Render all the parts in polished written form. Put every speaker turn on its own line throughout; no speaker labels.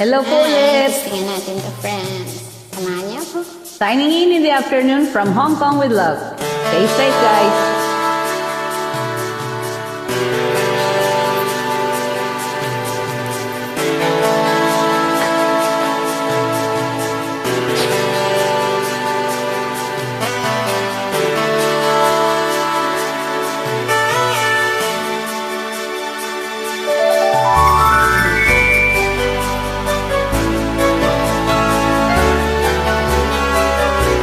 Hello po ulit!
Tingnan natin to, friends. Samahan niyo ako.
Signing in the afternoon from Hong Kong with love. Stay safe, guys!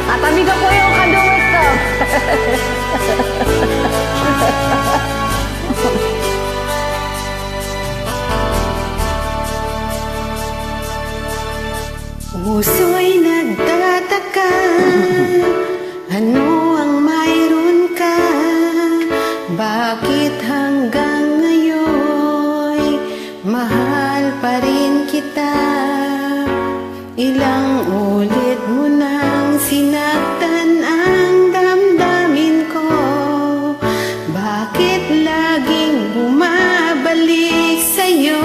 Katabi ko po yung kaduwit ko!
Puso'y nagtataka, ano ang mayroon ka? Bakit hanggang ngayon mahal pa rin kita? Ilang ulit mo nang sinaktan ang damdamin ko. Bakit laging bumabalik sa'yo?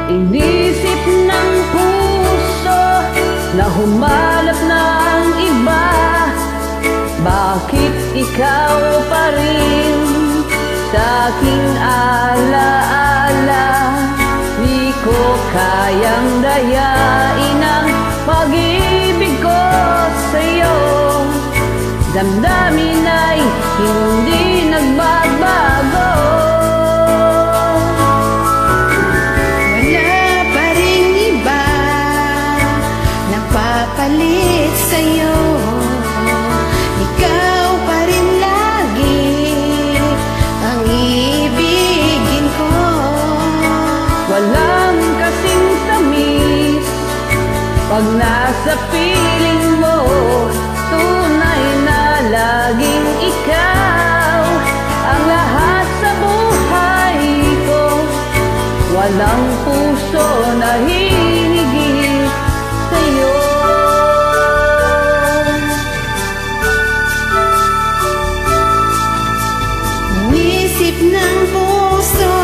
Inisip ng puso na humanap ng iba. Bakit ikaw pa rin sa aking alaala? Di ko kayang dayain ang pag-ibig ko sa'yo. Damdamin ay hindi nagbabago.
Wala pa rin iba napapalit sa'yo. Ikaw pa rin lagi ang iibigin ko.
Walang kasing tamis pag nasa piling mo. Tunay na laging ikaw ang lahat sa buhay ko. Walang puso na hinigit sa'yo.
Inisip ng puso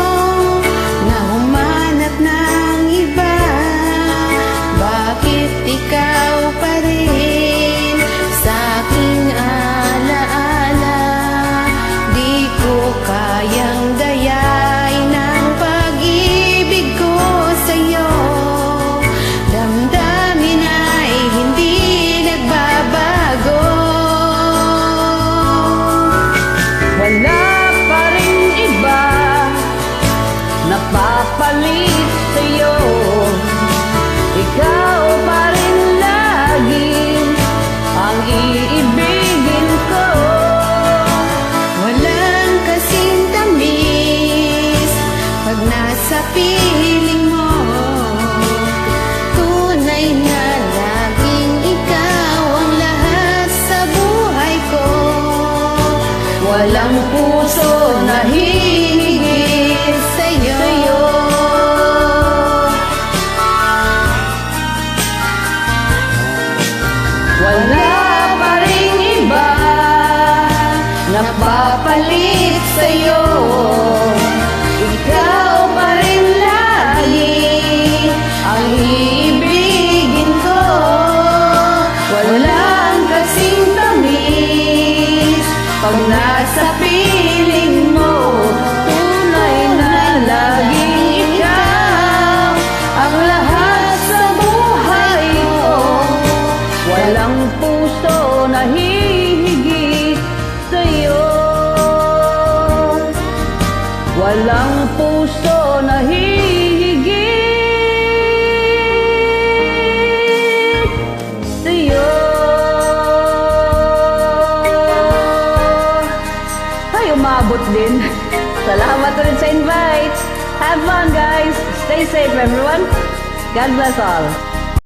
na humanap ng iba. Bakit ikaw pa rin sa aking alaala? Di ko kayang dayain ang pag-ibig ko sa'yo. Damdamin ay hindi nagbabago.
Wala pa rin iba napapalit sa'yo. Ikaw pa rin laging ang iibigin ko.
Walang kasing tamis pag nasa piling mo. Tunay na laging ikaw ang lahat sa buhay ko.
Walang puso na hinigit
Sa'yo,
Wala pa rin iba napapalit sa'yo. Ikaw pa rin lagi ang iibigin ko. Walang kasing tamis pag nasa piling mo. Tunay na laging ikaw ang lahat sa buhay ko. Walang puso na hihigit sa'yo. Walang puso na hihigit sa'yo. Ay, umabot din. Salamat ulit sa invite. Have fun, guys. Stay safe, everyone. God bless all.